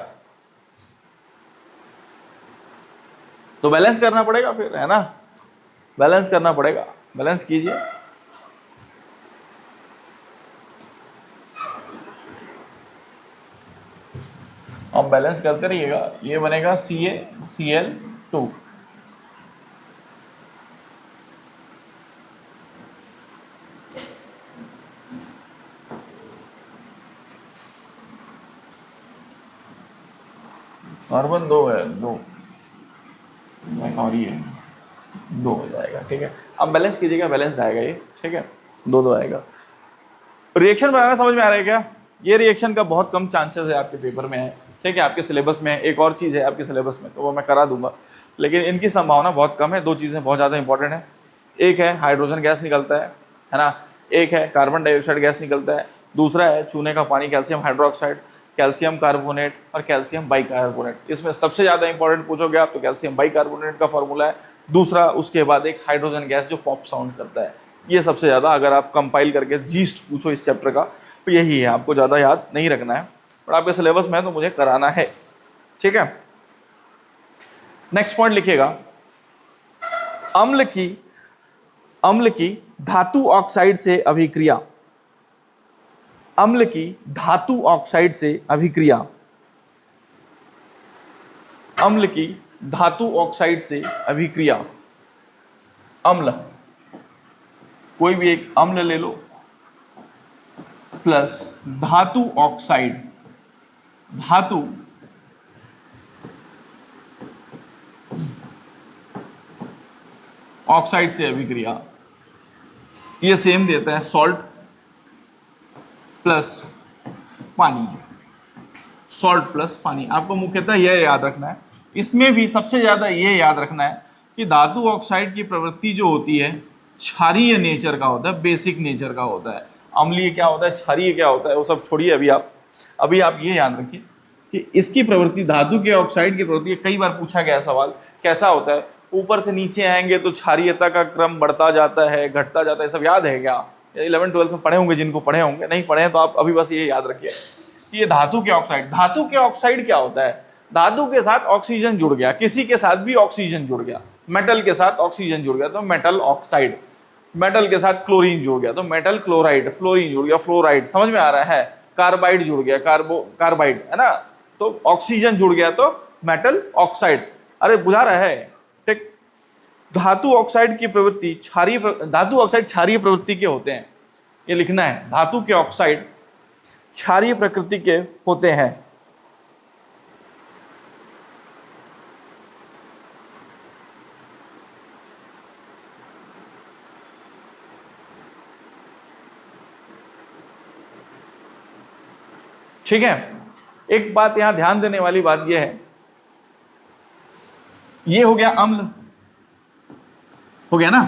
तो बैलेंस करना पड़ेगा फिर, है ना? बैलेंस करना पड़ेगा, बैलेंस कीजिए। अब बैलेंस करते रहिएगा, ये बनेगा CaCl2। कार्बन 2 है, 2 और ये 2 हो जाएगा, ठीक है। अब बैलेंस कीजिएगा, बैलेंस आएगा ये, ठीक है, 2 आएगा। रिएक्शन बनाना समझ में आ रहा है क्या? ये रिएक्शन का बहुत कम चांसेस है आपके पेपर में है, ठीक है, आपके सिलेबस में है। एक और चीज़ है आपके सिलेबस में, तो वो मैं करा दूंगा, लेकिन इनकी संभावना बहुत कम है। 2 चीज़ें बहुत ज़्यादा इंपॉर्टेंट है, एक है हाइड्रोजन गैस निकलता है ना, एक है कार्बन डाइऑक्साइड गैस निकलता है, दूसरा है चूने का पानी, कैल्शियम हाइड्रोक्साइड, कैल्शियम कार्बोनेट और कैल्शियम बाइकार्बोनेट। इसमें सबसे ज़्यादा इंपॉर्टेंट पूछोगे आप तो कैल्शियम बाइकार्बोनेट का फॉर्मूला है। दूसरा उसके बाद एक हाइड्रोजन गैस जो पॉप साउंड करता है, ये सबसे ज़्यादा, अगर आप कंपाइल करके जीस्ट पूछो इस चैप्टर का तो यही है, आपको ज़्यादा याद नहीं रखना है, पर आपके सिलेबस में है तो मुझे कराना है, ठीक है। नेक्स्ट पॉइंट लिखिएगा, अम्ल की धातु ऑक्साइड से अभिक्रिया, अम्ल की धातु ऑक्साइड से अभिक्रिया, अम्ल की धातु ऑक्साइड से अभिक्रिया। अम्ल, कोई भी एक अम्ल ले लो प्लस धातु ऑक्साइड, धातु ऑक्साइड से अभिक्रिया, ये सेम देता है सॉल्ट प्लस पानी, सॉल्ट प्लस पानी। आपको मुख्यतः यह याद रखना है, इसमें भी सबसे ज़्यादा ये याद रखना है कि धातु ऑक्साइड की प्रवृत्ति जो होती है क्षारीय नेचर का होता है, बेसिक नेचर का होता है। अम्लीय क्या होता है, क्षारीय क्या होता है, वो सब छोड़िए अभी आप ये याद रखिए कि इसकी प्रवृत्ति, धातु के ऑक्साइड की प्रवृत्ति, कई बार पूछा गया सवाल कैसा होता है, ऊपर से नीचे आएंगे तो क्षारीयता का क्रम बढ़ता जाता है, घटता जाता है, सब याद है क्या? 11th-12th में पढ़े होंगे, जिनको पढ़े होंगे, नहीं पढ़े हैं तो आप अभी बस ये याद रखिए कि ये धातु के ऑक्साइड, धातु के ऑक्साइड क्या होता है, धातु के साथ ऑक्सीजन जुड़ गया, किसी के साथ भी ऑक्सीजन जुड़ गया, मेटल के साथ ऑक्सीजन जुड़ गया तो मेटल ऑक्साइड, मेटल के साथ क्लोरीन जुड़ गया तो मेटल क्लोराइड, फ्लोरीन जुड़ गया फ्लोराइड, समझ में आ रहा है, कार्बाइड जुड़ गया, कार्बाइड, है ना, तो ऑक्सीजन जुड़ गया तो मेटल ऑक्साइड। अरे बुझा रहा है, ठीक। धातु ऑक्साइड की प्रवृत्ति क्षारीय, धातु ऑक्साइड क्षारीय प्रवृत्ति के होते हैं, ये लिखना है, धातु के ऑक्साइड क्षारीय प्रकृति के होते हैं। ठीक है, एक बात यहां ध्यान देने वाली बात यह है, ये हो गया अम्ल, हो गया ना,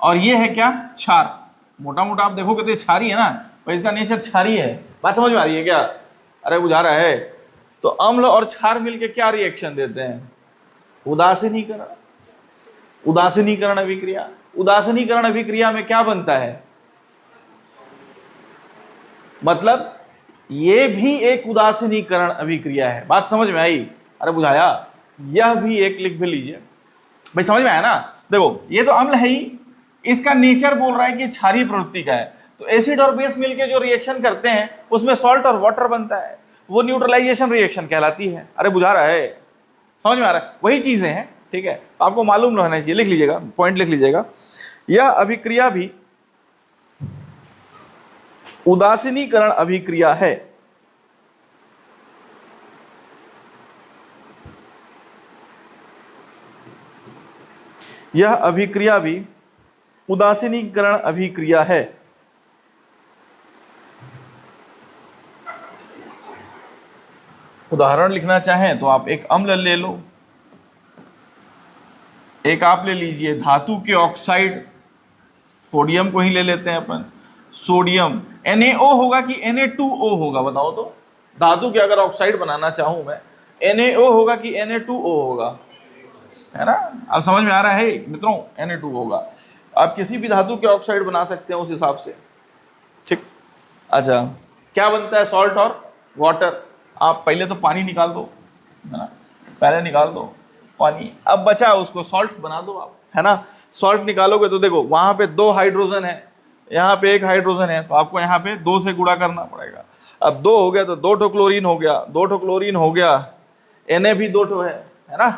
और ये है क्या, क्षार। मोटा मोटा आप देखोगे तो ये क्षारीय है ना, और इसका नेचर क्षारीय है। बात समझ में आ रही है क्या? अरे बुझा रहा है। तो अम्ल और क्षार मिलके क्या रिएक्शन देते हैं, उदासीनीकरण, उदासीनीकरण अभिक्रिया। उदासीनीकरण अभिक्रिया में क्या बनता है, मतलब ये भी एक उदासीनीकरण अभिक्रिया है। बात समझ में आई? अरे बुझाया, यह भी एक लिख भी लीजिए भाई, समझ में आया ना। देखो ये तो अम्ल है ही, इसका नेचर बोल रहा है कि क्षारीय प्रवृत्ति का है, तो एसिड और बेस मिलके जो रिएक्शन करते हैं उसमें सॉल्ट और वाटर बनता है, वो न्यूट्रलाइजेशन रिएक्शन कहलाती है। अरे बुझा रहा है, समझ में आ रहा है, वही चीजें हैं, ठीक है, आपको मालूम रहना चाहिए। लिख लीजिएगा, पॉइंट लिख लीजिएगा, यह अभिक्रिया भी उदासीनीकरण अभिक्रिया है। यह अभिक्रिया भी उदासीनीकरण अभिक्रिया है। उदाहरण लिखना चाहें तो आप एक अम्ल ले लो, एक आप ले लीजिए धातु के ऑक्साइड, सोडियम को ही ले लेते हैं अपन, सोडियम Na होगा कि Na2O होगा, बताओ तो। धातु के अगर ऑक्साइड बनाना चाहूं मैं, Na होगा कि Na2O होगा, है ना? अब समझ में आ रहा है मित्रों, Na2 होगा। आप किसी भी धातु के ऑक्साइड बना सकते हैं उस हिसाब से, ठीक। अच्छा, क्या बनता है, सॉल्ट और वाटर। आप पहले तो पानी निकाल दो, है ना, पहले निकाल दो पानी, अब बचा उसको सॉल्ट बना दो आप, है ना। सॉल्ट निकालोगे तो देखो वहां पे 2 हाइड्रोजन है, यहाँ पे 1 हाइड्रोजन है, तो आपको यहाँ पे 2 से गुणा करना पड़ेगा। अब 2 हो गया तो 2 ठो क्लोरीन हो गया, 2 ठो क्लोरीन हो गया, Na भी 2 ठो है ना,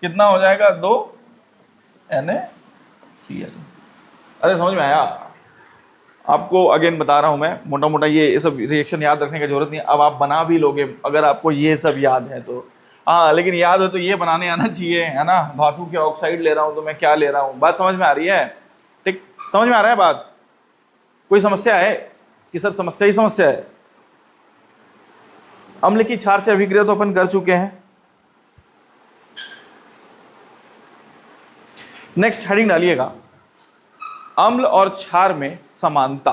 कितना हो जाएगा 2 NaCl। अरे समझ में आया? आपको अगेन बता रहा हूं मैं, मोटा मोटा ये सब रिएक्शन याद रखने की जरूरत नहीं है, अब आप बना भी लोगे अगर आपको ये सब याद है तो। हाँ लेकिन याद है तो ये बनाने आना चाहिए, है ना। धातु के ऑक्साइड ले रहा हूं तो मैं क्या ले रहा हूं, बात समझ में आ रही है? ठीक, समझ में आ रहा है बात? कोई समस्या है कि सर समस्या ही समस्या है? अम्ल की क्षार से अभिक्रिया तो अपन कर चुके हैं। नेक्स्ट हेडिंग डालिएगा, अम्ल और क्षार में समानता।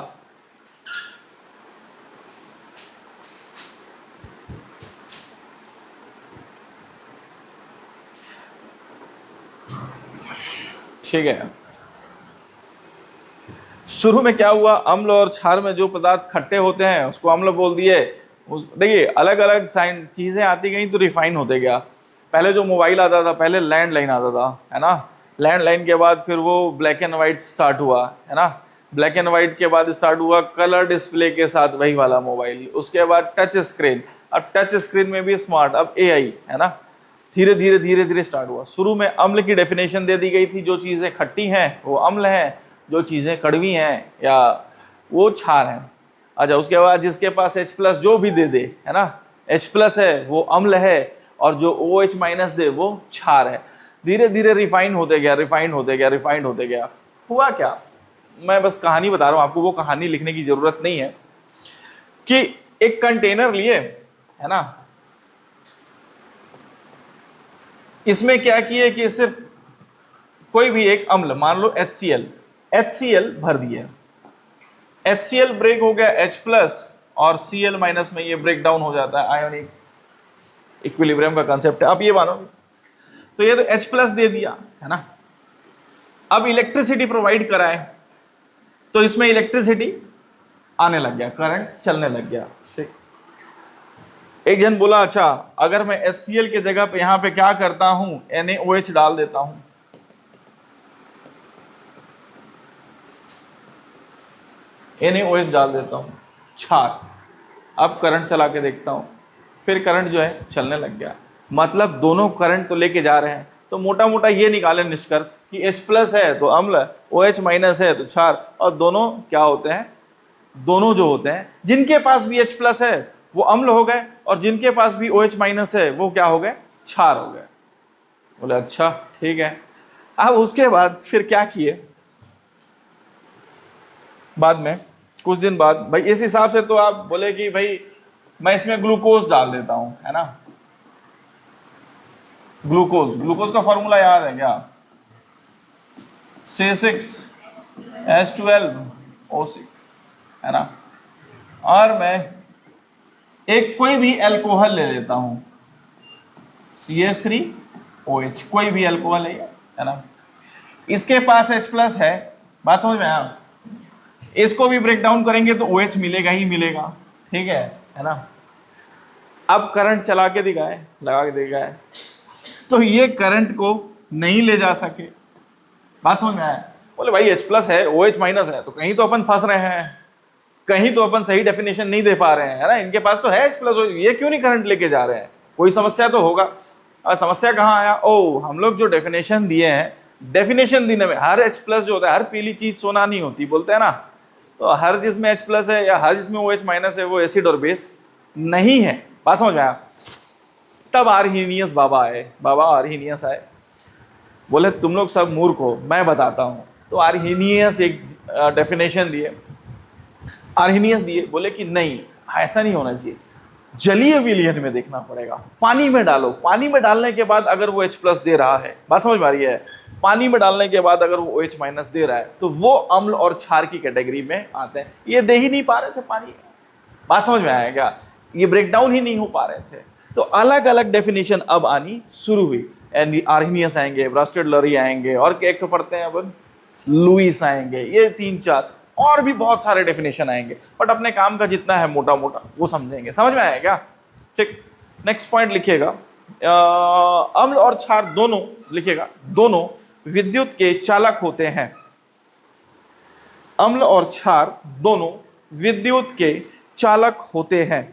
ठीक है, शुरू में क्या हुआ, अम्ल और क्षार में जो पदार्थ खट्टे होते हैं उसको अम्ल बोल दिए। देखिए अलग अलग साइन चीजें आती गई तो रिफाइन होते गया। पहले जो मोबाइल आता था, पहले लैंडलाइन आता था, है ना। लैंडलाइन के बाद फिर वो ब्लैक एंड व्हाइट स्टार्ट हुआ, है ना। ब्लैक एंड व्हाइट के बाद स्टार्ट हुआ कलर डिस्प्ले के साथ वही वाला मोबाइल, उसके बाद टच स्क्रीन, अब टच स्क्रीन में भी स्मार्ट, अब AI, है ना। धीरे धीरे धीरे धीरे स्टार्ट हुआ। शुरू में अम्ल की डेफिनेशन दे दी गई थी, जो चीजें खट्टी हैं वो अम्ल हैं, जो चीजें कड़वी हैं या वो क्षार हैं। अच्छा, उसके बाद जिसके पास H+ जो भी दे दे, है ना, H+ है वो अम्ल है, और जो OH- दे वो क्षार है। धीरे धीरे रिफाइन होते गया, रिफाइंड होते गया, रिफाइंड होते गया। हुआ क्या, मैं बस कहानी बता रहा हूं आपको, वो कहानी लिखने की जरूरत नहीं है। कि एक कंटेनर लिए, है ना, इसमें क्या किए कि सिर्फ कोई भी एक अम्ल, मान लो HCl भर दिए। HCl ब्रेक हो गया H+ और Cl- में ये ब्रेक डाउन हो जाता है, आयोनिक इक्विलिब्रियम का कंसेप्ट है। अब ये मानो तो ये तो H+ दे दिया, है ना। अब इलेक्ट्रिसिटी प्रोवाइड कराए तो इसमें इलेक्ट्रिसिटी आने लग गया, करंट चलने लग गया। ठीक, एक जन बोला अच्छा अगर मैं HCl के जगह पे यहां पे क्या करता हूं, NaOH डाल देता हूं, NaOH डाल देता हूं, क्षार। अब करंट चला के देखता हूं, फिर करंट जो है चलने लग गया। मतलब दोनों करंट तो लेके जा रहे हैं। तो मोटा मोटा ये निकाले निष्कर्ष कि H+ है तो अम्ल, OH- है तो क्षार, और दोनों क्या होते हैं, दोनों जो होते हैं जिनके पास भी H+ है वो अम्ल हो गए, और जिनके पास भी OH- है वो क्या हो गए, क्षार हो गए। बोले अच्छा ठीक है। अब उसके बाद फिर क्या किए, बाद में कुछ दिन बाद, भाई इस हिसाब से तो आप बोले कि भाई मैं इसमें ग्लूकोज डाल देता हूं, है ना। ग्लूकोज का फॉर्मूला याद है क्या, C6H12O6, है ना। और मैं एक कोई भी अल्कोहल ले लेता हूं, CH3OH, कोई भी अल्कोहल है ना। इसके पास H+ है, बात समझ में आया। इसको भी ब्रेक डाउन करेंगे तो OH मिलेगा ही मिलेगा, ठीक है ना। अब करंट चला के दिखाए, लगा के दिखाए, तो ये करंट को नहीं ले जा सके। बात समझ में आया। बोले भाई H+ है, OH- है, तो कहीं तो अपन फंस रहे हैं, कहीं तो अपन सही डेफिनेशन नहीं दे पा रहे हैं, है ना। इनके पास तो है H+, ये क्यों नहीं करंट लेके जा रहे हैं, कोई समस्या तो होगा। अब समस्या कहाँ आया, ओ हम लोग जो डेफिनेशन दिए हैं, डेफिनेशन देने में हर H+ जो होता है, हर पीली चीज सोना नहीं होती, बोलते हैं ना। तो हर जिसमें H+ है या हर जिसमें OH- है वो एसिड और बेस नहीं है। बात समझ में आया। तब आर्हीनियस बाबा आए, बाबा आर्हीनियस आए, बोले तुम लोग सब मूर्ख हो, मैं बताता हूं। तो आर्हीनियस एक डेफिनेशन दिए, आर्हीनियस दिए, बोले कि नहीं ऐसा नहीं होना चाहिए, जलीय विलयन में देखना पड़ेगा, पानी में डालो, पानी में डालने के बाद अगर वो H+ दे रहा है, बात समझ में आ रही है, पानी में डालने के बाद अगर वो OH- दे रहा है तो वो अम्ल और क्षार की कैटेगरी में आते हैं। ये दे ही नहीं पा रहे थे पानी, बात समझ में आया क्या, ये ब्रेक डाउन ही नहीं हो पा रहे थे। तो अलग अलग डेफिनेशन अब आनी शुरू हुई। आर्हीनियस आएंगे, ब्रास्टेड-लरी आएंगे, और एक तो पढ़ते हैं अपन लुईस आएंगे, ये 3-4 और भी बहुत सारे डेफिनेशन आएंगे, बट अपने काम का जितना है मोटा मोटा वो समझेंगे। समझ में आया क्या? ठीक, नेक्स्ट पॉइंट लिखिएगा, अम्ल और क्षार दोनों लिखिएगा, दोनों विद्युत के चालक होते हैं। अम्ल और क्षार दोनों विद्युत के चालक होते हैं।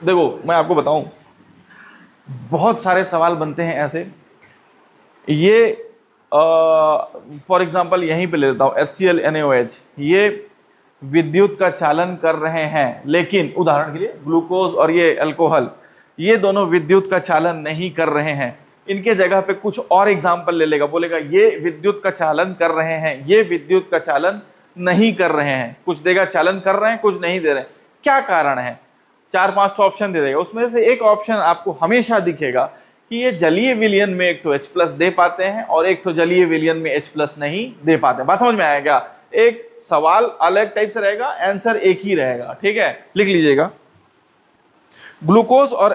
देखो मैं आपको बताऊं, बहुत सारे सवाल बनते हैं ऐसे। ये फॉर एग्जांपल यहीं पे ले लेता हूं, HCl NaOH, ये विद्युत का चालन कर रहे हैं, लेकिन उदाहरण के लिए ग्लूकोज और ये अल्कोहल, ये दोनों विद्युत का चालन नहीं कर रहे हैं। इनके जगह पे कुछ और एग्जाम्पल ले लेगा, बोलेगा ये विद्युत का चालन कर रहे हैं, ये विद्युत का चालन नहीं कर रहे हैं। कुछ देगा चालन कर रहे हैं, कुछ नहीं दे रहे हैं। क्या कारण है? 4-5 ऑप्शन दे देगा, उसमें से एक ऑप्शन आपको हमेशा दिखेगा कि ये जलीय विलयन में एक तो H+ दे पाते हैं और एक तो जलीय विलयन में H+ नहीं दे पाते। बात समझ में आएगा? एक सवाल अलग टाइप से रहेगा, आंसर एक ही रहेगा। ठीक है, लिख लीजिएगा। ग्लूकोज और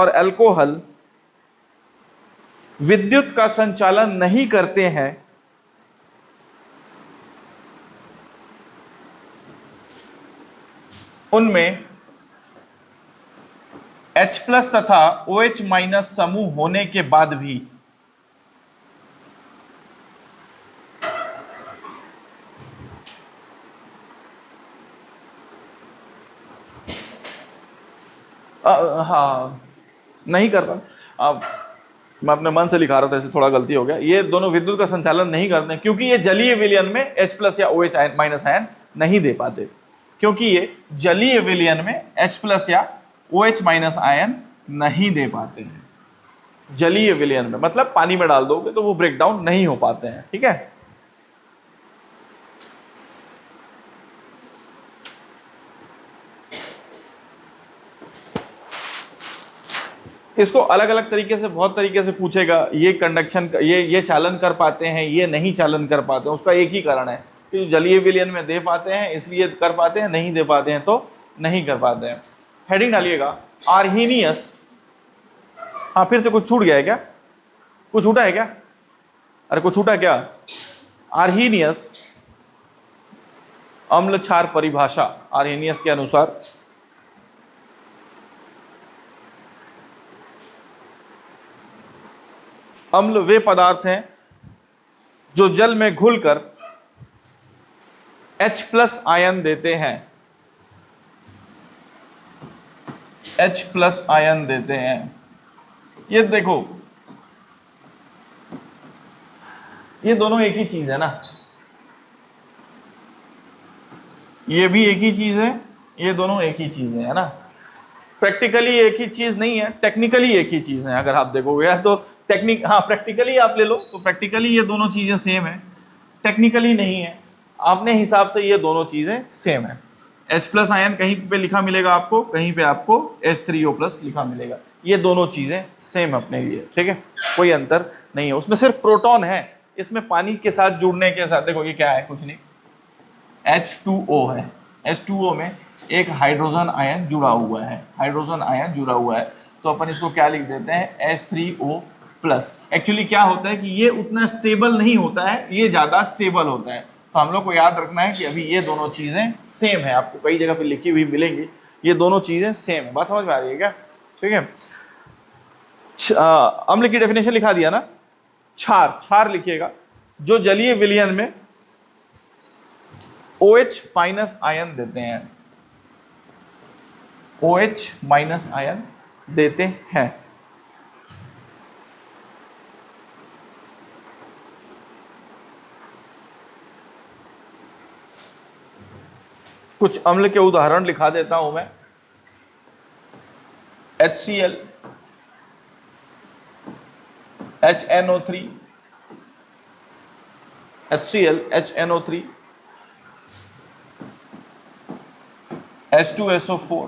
अल्कोहल विद्युत का संचालन नहीं करते हैं, उनमें H+ तथा OH- समूह होने के बाद भी हाँ नहीं करता। अब मैं अपने मन से लिखा रहा था, ऐसे थोड़ा गलती हो गया। ये दोनों विद्युत का संचालन नहीं करते क्योंकि ये जलीय विलयन में H+ या OH- आयन नहीं दे पाते, क्योंकि ये जलीय विलयन में H+ या OH- आयन नहीं दे पाते हैं। जलीय विलयन में मतलब पानी में डाल दोगे तो वो ब्रेक डाउन नहीं हो पाते हैं। ठीक है, इसको अलग अलग तरीके से, बहुत तरीके से पूछेगा। ये कंडक्शन, ये चालन कर पाते हैं, ये नहीं चालन कर पाते हैं। उसका एक ही कारण है कि जलीय विलयन में दे पाते हैं इसलिए कर पाते हैं, नहीं दे पाते हैं तो नहीं कर पाते हैं। हेडिंग डालिएगा आर्हीनियस। हाँ, फिर से कुछ छूट गया है क्या? कुछ छूटा है क्या? अरे कुछ छूटा क्या? आर्हीनियस अम्ल क्षार परिभाषा, आर्हीनियस के अनुसार अम्ल वे पदार्थ हैं जो जल में घुलकर H+ आयन देते हैं। H+ आयन देते हैं। ये देखो, ये दोनों एक ही चीज है ना, ये भी एक ही चीज है, ये दोनों एक ही चीज है ना। प्रैक्टिकली एक ही चीज नहीं है, टेक्निकली एक ही चीज है। अगर आप देखोगे तो प्रैक्टिकली आप ले लो तो प्रैक्टिकली ये दोनों चीजें सेम है, टेक्निकली नहीं है। अपने हिसाब से ये दोनों चीजें सेम है। H+ आयन कहीं पे लिखा मिलेगा आपको, कहीं पे आपको H3O+ लिखा मिलेगा। ये दोनों चीजें सेम अपने लिए। ठीक है, कोई अंतर नहीं है। उसमें सिर्फ प्रोटॉन है, इसमें पानी के साथ जुड़ने के साथ, देखो ये क्या है, कुछ नहीं, H2O है। H2O में एक हाइड्रोजन आयन जुड़ा हुआ है, हाइड्रोजन आयन जुड़ा हुआ है, तो अपन इसको क्या लिख देते हैं, H3O+। एक्चुअली क्या होता है कि ये उतना स्टेबल नहीं होता है, ये ज्यादा स्टेबल होता है। तो हम लोग को याद रखना है कि अभी ये दोनों चीजें सेम है। आपको कई जगह पे लिखी हुई मिलेंगी, ये दोनों चीजें सेम है। बात समझ में आ रही है क्या? ठीक है, अम्ल की डेफिनेशन लिखा दिया ना। क्षार लिखिएगा, जो जलीय विलयन में OH- आयन देते हैं, OH- आयन देते हैं। कुछ अम्ल के उदाहरण लिखा देता हूं मैं। HCl, HNO3, HCl, HNO3, H2SO4,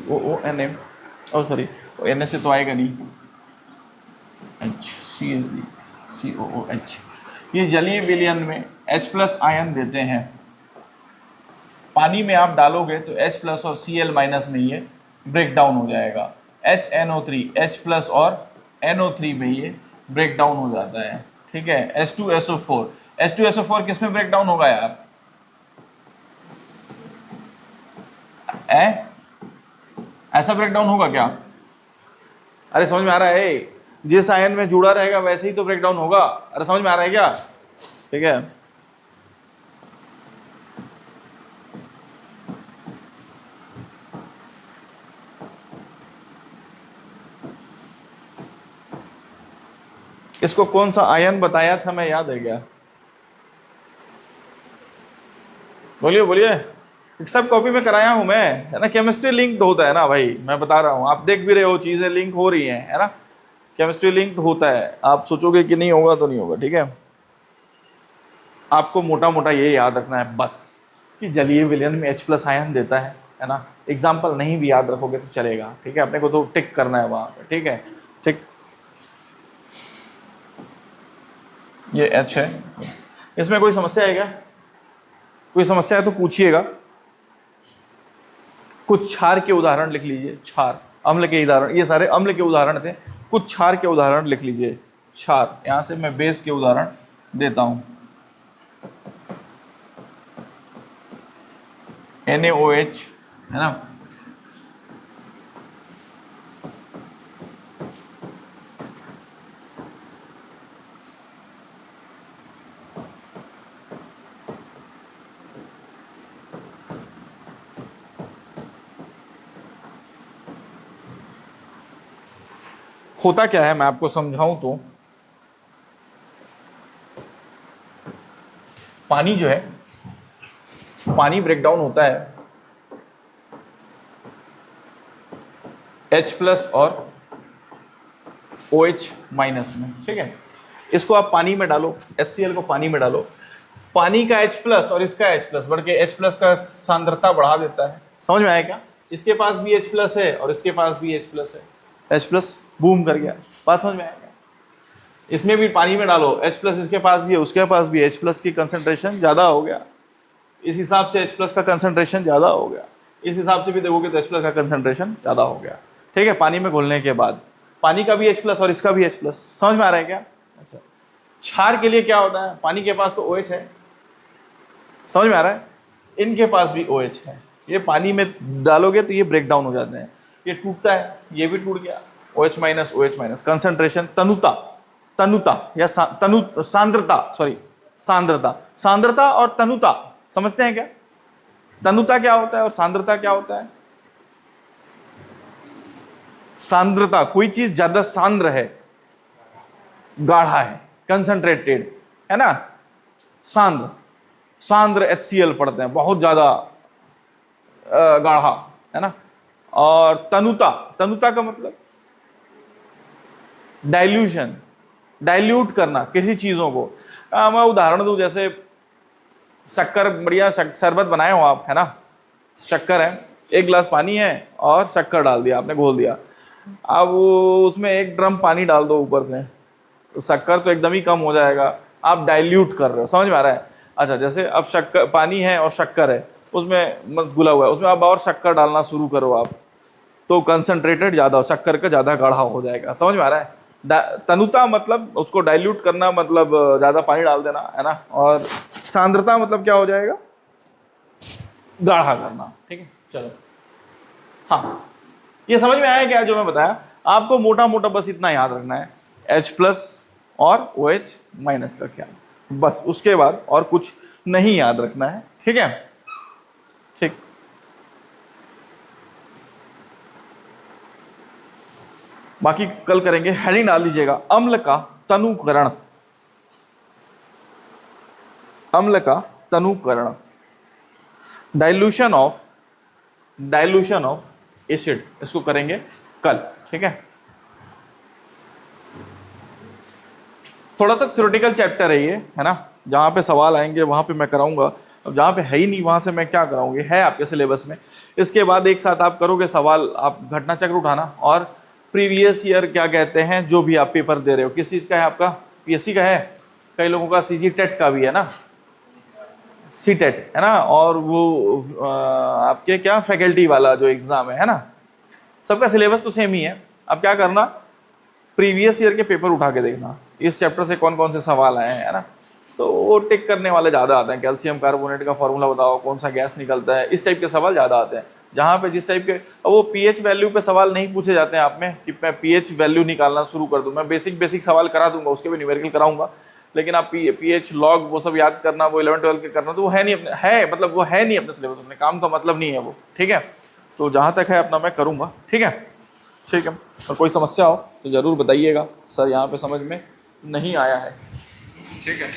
COONM, sorry NH से तो आएगा नहीं, HCl, COOH। ये जलीय विलयन में H+ आयन देते हैं। पानी में आप डालोगे तो H+ और Cl- में ये ब्रेक डाउन हो जाएगा। HNO3, H+ और NO3 में ये ब्रेक डाउन हो जाता है। ठीक है, H2SO4। H2SO4 किस में ब्रेक डाउन होगा यार? ऐसा ब्रेक डाउन होगा क्या? अरे समझ में आ रहा है? जिस आयन में जुड़ा रहेगा वैसे ही तो ब्रेक डाउन होगा। अरे समझ में आ रहा है क्या? ठीक है, इसको कौन सा आयन बताया था मैं, याद है क्या? बोलिए बोलिए। सब कॉपी में कराया हूं मैं, है ना। केमिस्ट्री लिंक्ड होता है ना भाई, मैं बता रहा हूं, आप देख भी रहे हो चीजें लिंक हो रही हैं, है ना। केमिस्ट्री लिंक्ड होता है, आप सोचोगे कि नहीं होगा तो नहीं होगा। ठीक है, आपको मोटा मोटा ये याद रखना है बस कि जलीय विलयन में H+ आयन देता है ना। एग्जाम्पल नहीं भी याद रखोगे तो चलेगा। ठीक है, अपने को तो टिक करना है वहां पे। ठीक है, ठीक, ये H है। इसमें कोई समस्या है क्या? कोई समस्या है तो पूछिएगा। कुछ क्षार के उदाहरण लिख लीजिए। क्षार, अम्ल के उदाहरण, ये सारे अम्ल के उदाहरण थे। कुछ क्षार के उदाहरण लिख लीजिए। क्षार, यहां से मैं बेस के उदाहरण देता हूं। NaOH, है ना। होता क्या है मैं आपको समझाऊं तो, पानी जो है, पानी ब्रेकडाउन होता है H+ और OH- में। ठीक है, इसको आप पानी में डालो, HCl को पानी में डालो, पानी का H+ और इसका H+ बढ़ के H+ का सांद्रता बढ़ा देता है। समझ में आया क्या? इसके पास भी H+ है और इसके पास भी H+ है। H+ बूम कर गया। बात समझ में आया क्या? इसमें भी पानी में डालो, H+ इसके पास भी है, उसके पास भी H+ की कंसंट्रेशन ज्यादा हो गया। इस हिसाब से H+ का कंसंट्रेशन ज्यादा हो गया। इस हिसाब से भी देखोगे तो H+ का कंसंट्रेशन ज्यादा हो गया। ठीक है, पानी में घोलने के बाद पानी का भी H+ और इसका भी H+। समझ में आ रहा है क्या? अच्छा, क्षार के लिए क्या होता है? पानी के पास तो OH है, समझ में आ रहा है। इनके पास भी OH है। ये पानी में डालोगे तो ये ब्रेक डाउन हो जाते हैं, ये टूटता है, ये भी टूट गया। OH- कंसंट्रेशन, तनुता, तनुता या सांद्रता, सॉरी सांद्रता, सांद्रता और तनुता समझते हैं क्या? तनुता क्या होता है और सांद्रता क्या होता है? सांद्रता, कोई चीज ज्यादा सांद्र है, गाढ़ा है, कंसंट्रेटेड, है ना। सांद्र, सांद्र HCl पढ़ते हैं, बहुत ज्यादा गाढ़ा, है ना। और तनुता, तनुता का मतलब डाइल्यूशन, डाइल्यूट करना किसी चीजों को। मैं उदाहरण दूं, जैसे शक्कर, बढ़िया शरबत बनाए हो आप, है ना। शक्कर है, एक गिलास पानी है और शक्कर डाल दिया आपने, घोल दिया। अब उसमें 1 ड्रम पानी डाल दो ऊपर से, तो शक्कर तो एकदम ही कम हो जाएगा। आप डाइल्यूट कर रहे हो, समझ में आ रहा है? अच्छा, जैसे अब शक्कर, पानी है और शक्कर है, उसमें मत घुला हुआ है, उसमें अब और शक्कर डालना शुरू करो आप, तो कंसंट्रेटेड ज्यादा, शक्कर का ज्यादा गाढ़ा हो जाएगा। समझ में आ रहा है? तनुता मतलब उसको डाइल्यूट करना, मतलब ज्यादा पानी डाल देना, है ना। और सांद्रता मतलब क्या हो जाएगा? गाढ़ा करना। ठीक है, चलो। हाँ, ये समझ में आया क्या जो मैं बताया? आपको मोटा मोटा बस इतना याद रखना है, H+ और OH- का क्या, बस उसके बाद और कुछ नहीं याद रखना है। ठीक है, ठीक। बाकी कल करेंगे। हेडिंग डाल दीजिएगा, अम्ल का तनुकरण, अम्ल का तनुकरण, डाइल्यूशन ऑफ एसिड, इसको करेंगे कल। ठीक है, थोड़ा सा थ्योरेटिकल चैप्टर है ये, है ना। जहां पे सवाल आएंगे वहां पे मैं कराऊंगा, अब जहां पे है ही नहीं वहां से मैं क्या कराऊंगी, है आपके सिलेबस में। इसके बाद एक साथ आप करोगे सवाल, आप घटना चक्र उठाना और प्रीवियस ईयर क्या कहते हैं जो भी आप पेपर दे रहे हो। किस चीज का है आपका? PSC का है, कई लोगों का CG टेट का भी है ना, CTET, है ना। और वो आपके क्या फैकल्टी वाला जो एग्जाम है ना। सबका सिलेबस तो सेम ही है। अब क्या करना, प्रीवियस ईयर के पेपर उठा के देखना, इस चैप्टर से कौन कौन से सवाल आए हैं, है ना। तो वो टिक करने वाले ज़्यादा आते हैं, कैल्शियम कार्बोनेट का फॉर्मूला बताओ, कौन सा गैस निकलता है, इस टाइप के सवाल ज़्यादा आते हैं। जहाँ पे जिस टाइप के, अब वो पीएच वैल्यू पे सवाल नहीं पूछे जाते हैं आप में कि मैं पीएच वैल्यू निकालना शुरू कर दूँ। मैं बेसिक सवाल करा दूंगा, उसके भी न्यूमेरिकल कराऊंगा, लेकिन आप पीएच लॉग वो सब याद करना, वो 11-12 के करना, तो वो है नहीं अपने, है मतलब वो है नहीं अपने सिलेबस, अपने काम का मतलब नहीं है वो, ठीक है। तो जहाँ तक है अपना मैं करूँगा, ठीक है। ठीक है, और कोई समस्या हो तो ज़रूर बताइएगा, सर यहाँ पे समझ में नहीं आया है, ठीक है।